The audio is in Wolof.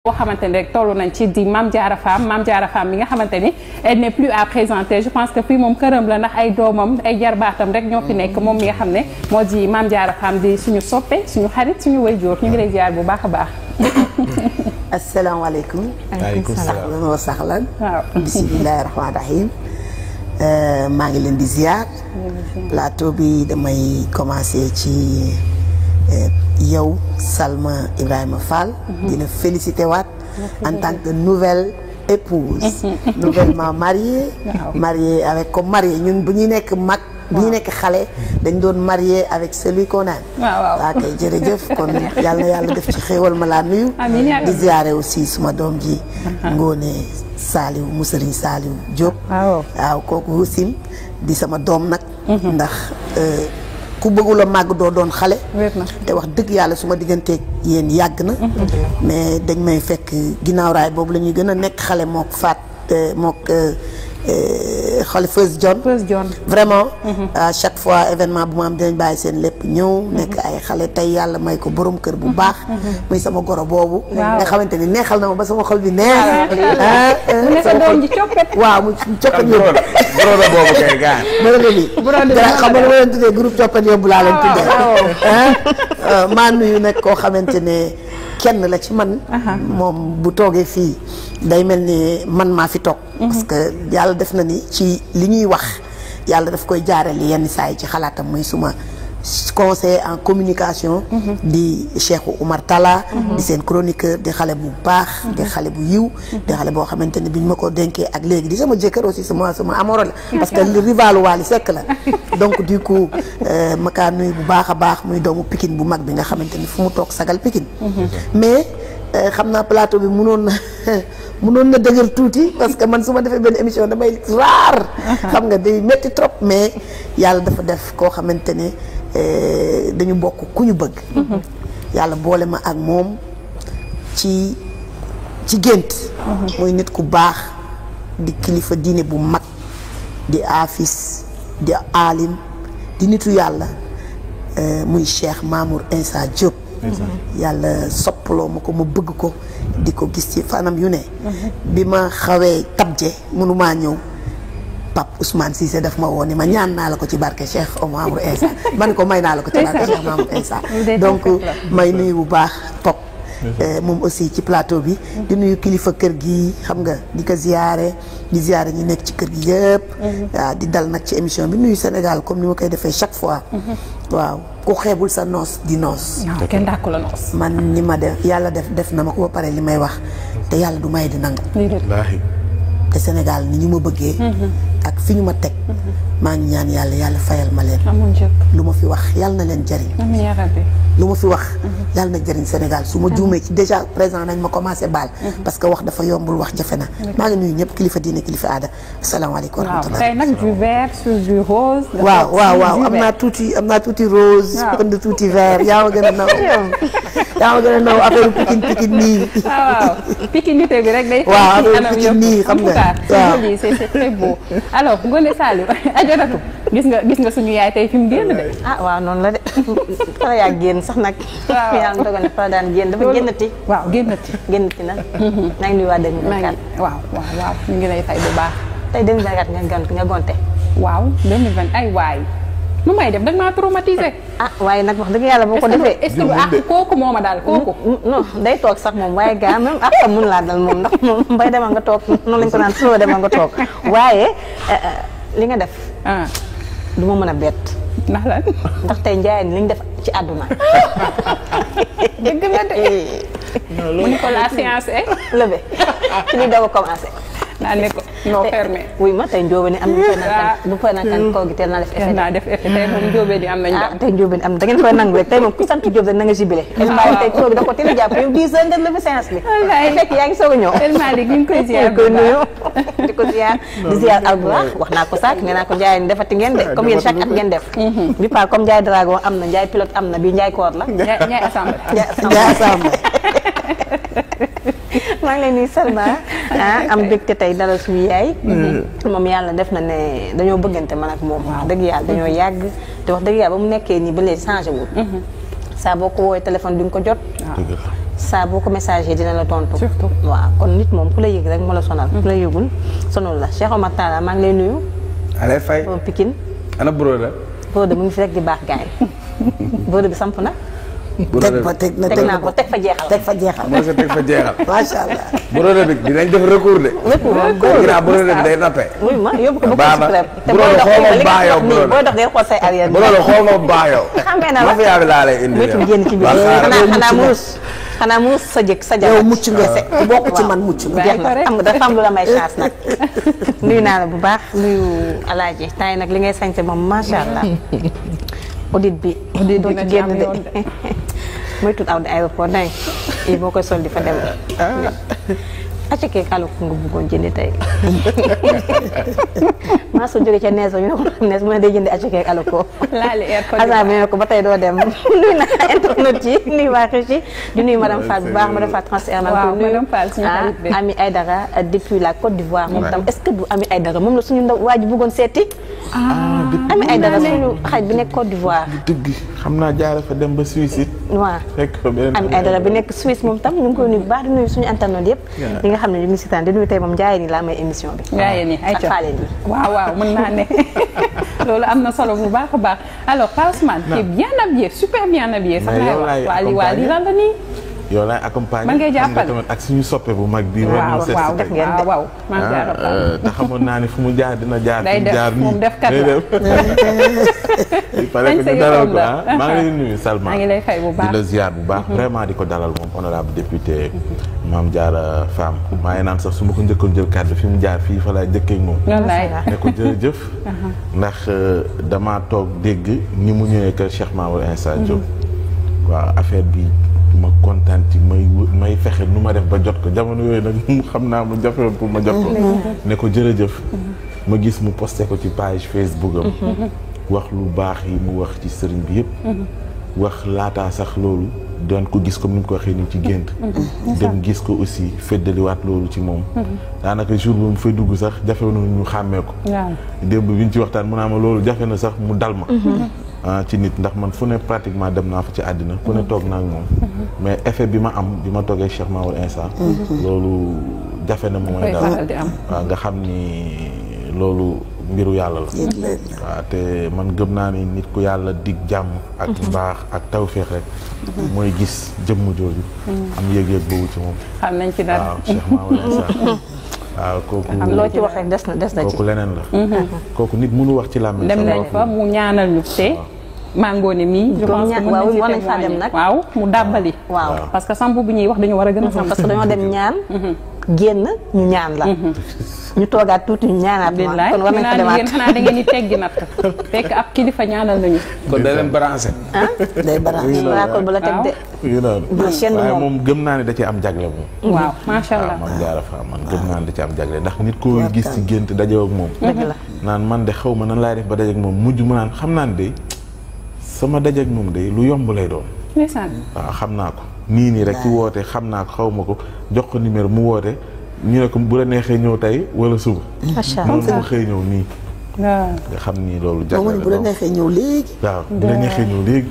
boo xamante ni rek tollu nañ ci di Mame Diarra Fam mi nga xamante ni elle n'est plus à présenter je pense que fii moom këram la ndax ay doomam ay jarbaatam rek ñoo fi nekk moom mi nga xam ne moo di Mame Diarra Fam di suñu soppe suñu xarit suñu waajur ñu ngi lay ziar bu baax a baax. asalaamaaleykum. waaleykum salaam ahlan wa sahlan. waaw bismillahi rahmaani rahim. maa ngi leen di ziar. plateau bi damay commencer ci yow Salma Ibrahima Fall. dina féliciter waat en tant que nouvelle épouse. nouvellement mariée. mariée avec comme mariée ñun bu ñuy nekk mag. bu ñu nekk xale dañ doon marié avec celui qu'on aime. waaw kay jërëjëf kon yàlla na yàlla def ci xéewal ma laa nuyu. di ziare aussi suma doom ji. Ngoone Saliou mu Sëriñ Saliou Diop. waaw kooku Husim di sama doom nag. ndax ku bëggul a màgg doo doon xale. te wax dëgg yàlla suma digganteeg yéen yàgg na. mais dañ may fekk ginnaaw raay boobu la ñuy gën a nekk xale mook faat mook. xale First John vraiment à chaque fois événement bu ma am dinañ bàyyi seen lépp ñëw nekk ay xale tey yàlla may ko borom kër bu baax muy sama goro boobu nga xamante ni neexal na ma ba sama xol bi neex mu ne sa doom ji coppet waaw mu coppet yóbbu broda boobu kay gaan broda bi xam nga ma leen tuddee groupe coppet yóbbu laa leen tuddee maa nuyu nag koo xamante ne kenn la ci man moom bu toogee fii day mel ni man maa fi toog parce que yàlla def na ni ci li ñuy wax yàlla daf koy jaarale yenn saa yi ci xalaatam muy suma conseiller en communication di Cheikh Oumar Talla di seen chroniqueur di xale bu baax di xale bu yiw di xale boo xamante ne biñ ma ko dénkee ak léegi di sama jëkkër aussi sama amoro la parce que rivalu Wally Seck la donc du coup ma kaa nuyu bu baax a baax muy doomu Pikine bu mag bi nga xamante ni fu mu toog sagal Pikine mais xam naa plateau bi mënoon na dëgër tuuti parce que man su ma defee benn émission damay raar xam nga day métti trop mais yàlla dafa def koo xamante ne dañu bokk ku ñu bëgg yàlla boole ma ak moom ci gént muy nit ku baax di kilifa diine bu mag di aafis di aalim di nitu yàlla muy Cheikh Mamour Insa Diop yàlla soppaloo ma ko ma bëgg ko di ko gis ci fanam yu ne bi ma xawee tabje mënumaa ñëw Pape Ousmane Cissé daf ma woo ni ma ñaan naa la ko ci barke Cheikh Mamour Insa man ko may naa la ko ci barke Cheikh Mamour Insa donc may nuyu bu baax Pop moom aussi ci plateau bi di nuyu kilifa kër gi xam nga di ko ziyaare di ziyaare ñu nekk ci kër gi yëpp waaw di dal nag ci émission bi nuyu Sénégal comme ni ma koy defee chaque fois waaw ku xeebul sa noos di noos kenn dàkku la noos man ni ma def yàlla def na ma ko ba pare li may wax te yàlla du may di nangu te Sénégal ni ñu ma bëggee ak fi ñu ma teg maa ngi ñaan yàlla fayal ma leen lu ma fi wax yàlla na leen jëriñ lu ma fi wax yàlla na jëriñ Sénégal su ma juumee ci déjà présent nañ ma commencé baal parce que wax dafa yombul wax jafe na maa ngi nuyu ñëpp kilifa diine kilifa aada asalaamaaleykum wa rahmatulah tey nag du vert sur du rose waaw am naa tuuti rose pënd tuuti vert yaa ma gën a naw affaire Pikine nii waaw pikinité bi rek day waaw affaire Pikine nii xam nga waaw c'est très beau alors Ngoné Saliou ajaratu gis nga suñu yaay tey fi mu génn de waaw noonu la de fara yaa génn sax nag yàlla dogal na fara daan génn dafa génnati waaw génnati na maa ngi nuyu waa 2024 waaw ñu ngi lay fay bu baax tey 2024 nga gonte waaw 2020 ay waay nu may def dag maa traumatisé waaye nag wax dëgg yàlla boo ko defee est-ce que kooku moo ma daal kooku non day toog sax moom waaye gaa même ak mun laa dal moom ndax moom mbay demal nga toog noonu lañ ko naan soo demal nga toog waaye li nga def du ma mën a bett ndax lan ndax tey njaay ni li ñu def ci àdduna dëgg la de mu ni ko la séance est levée ci li doog a commencé naa ne ko non fermé wuy ma tey njóobe ni am na bu fay naan koo gi teel naa def effet tey moom njóobe di am nañ dem tey njóobe ni am na da ngeen koy nangu rek tey moom ku sant Jóob rek na nga jubilé Elmali tey koo gi da ko teel a jàpp yow 10 heures nga levé séance bi fekk yaa ngi soog a ñëw Elmali ñu ngi koy ziar koy nuyu di ko ziar di ziar Albourakh wax naa ko sax nee naa ko Njaay defati ngeen de comme yéen chaque at ngeen def bi par comme Njaay Dragon am na Njaay pilote am na bi Njaay koor la Njaay assemblée maa ngi leen di Salma am mbégte tey dalal suñu yaay moom yàlla def na ne dañoo bëggante man ak moom wax dëgg yàlla dañoo yàgg te wax dëgg yàlla ba mu nekkee nii ba léegi changé wul saa boo ko woowee téléphone di nga ko jot saa boo ko messager dina la tontu. surtout waaw kon nit moom ku la yëg rek moo la sonal. ku la yëgul sonal la Cheikh Omar Talla maa ngi lay nuyu. allez fay moom Pikine. ana Broda. Broda mu ngi fi rek di baax gaay Broda bi samp na. teg naa ko teg fa jeexal. teg fa jeexal. moo sa teg fa jeexal. macha allah. Broda bi dinañ def recours de. ginnaaw Broda bi day nappe. oui ma yóbbu ko ba baax na Broda xool ma baax yow Broda booy dox day xool say arrière. Broda xool ma baax yow. xamee na la mafia bi laa lay indi. moytu génn ci biir xanaa muus sa jëkk sa jabar. yow mucc nga ku bokk ci man mucc nga. jeex na am nga dafa am lu la may chance nag. nuyu naa la bu baax nuyu Alaaji temps yi nag li ngay sañse moom macha allah. audit bi doo ci génn de mooy tuut aw di aéroport nañ yi boo koy sol di fa dem acca kee kàlla ko nga bëggoon jëndi tey maa soo jógee ca nees ba ñu ne ko nees mu ne day jëndi acca kee kàlla ko hasard bi ne ko ba tey doo dem nuyu naa internet yi nuyu waa Régie di nuyu madame Fall bu baax madame Fall transfert man nuyu Ami Aïdara depuis la Côte d'Ivoire moom tam est-ce que du Ami Aïdara moom la suñu ndaw waa ji bëggoon seeti Ami Aïdara suñu xarit bi nekk Côte d'Ivoire dëgg xam naa jaare fa dem ba Suisse it waaw Ami Aïdara bi nekk Suisse moom tam ñu ngi koy nuyu bu baax di nuyu suñu internet yëpp li nga xam ne ñu ngi si tànn di nuyu tey moom jaayee ni laa may émission bi jaayee ni ay waaw mën naa ne loolu am na solo bu baax a baax alors Pa Ousmane tu es bien habillé super bien habillé sax waa lii lan la nii yow laay accompagné man ngay jàppale tamit ak suñu soppe bu mag bii waaw def ngeen de waaw te xamoon naa ni fu mu jaar dina jaar day def moom def kat la il fallait que ñu dalal ko maa ngi lay nuyu Salma maa ngi lay fay bu baax di la ziar bu baax vraiment di ko dalal moom honorable député Mame Diarra Fam maa ngi naan sax su ma ko njëkkoon jël kàddu fi mu jaar fii fa laay njëkkee moom ne ko jërëjëf ndax dama toog dégg ni mu ñëwee kër Cheikh Mamour Insa Diop waaw affaire bi ma kontaan ci may fexe nu ma def ba jot ko jamono yooyu nag xam naa mu jafewoon pour ma jot ko ne ko jërëjëf ma gis mu posté ko ci page Facebook am wax lu baax yi mu wax ci sëriñ bi yëpp wax laataa sax loolu doon ko gis comme ni mu ko waxee nii ci gént dem gis ko aussi feddaliwaat loolu ci moom daanaka jour ba mu fay dugg sax jafe na ñu xàmmee ko démb bi ñu ci waxtaan mu naa ma loolu jafe na sax mu dal ma ci nit ndax man fu ne pratiquement dem naa fa ci àddina fu ne toog naa ak moom mais effet bi ma am bi ma toogee Cheikh Mamour Insa loolu jafe na mooy dal waaw nga xam ni loolu mbiru yàlla la waaw te man gëm naa ni nit ku yàlla dig jàmm ak mbaax ak tawféex rek mooy gis jëmm jooju am yëg-yëg boobu ci moom xam nañ ci dara waaw Cheikh Mamour Insa waaw kooku loo ci wax rek des na ci kooku leneen la kooku nit mënu wax ci làmmiñ dem nañ fa mu ñaanal ñu te Mangone mii je pense que mën nañ ci dem nag waaw mu dàbbali waaw parce que samp bu ñuy wax dañu war a gën a samp parce que dañoo dem ñaan génn ñu ñaan la ñu toogaat tuuti ñu ñaanaat ma kon war nañ ko demaat yéen xanaa da ngeen di teggi natt fekk ab kilifa ñaanal nañu kon da leen branché day branché kon bu la teg de waaye moom gëm naa ne da ci am jagle moom waaw macha allah man Diarra Fam man gëm naa ne da ci am jagle ndax nit koo gis ci gént dajew ak moom dëgg la naan man de xaw ma nan laay def ba dajeek moom mujj mu naan xam naa ne de sama dajeek moom de lu yomb lay doon waaw xam naa ko nii rek ci woote xam naa ko xaw ma ko jox ko numéro mu woote ñu ne ko bu la neexee ñëw tey wala suba moom mu xëy ñëw nii nga xam ni loolu jagle la bu la neexee ñëw léegi waaw bu la neexee ñëw léegi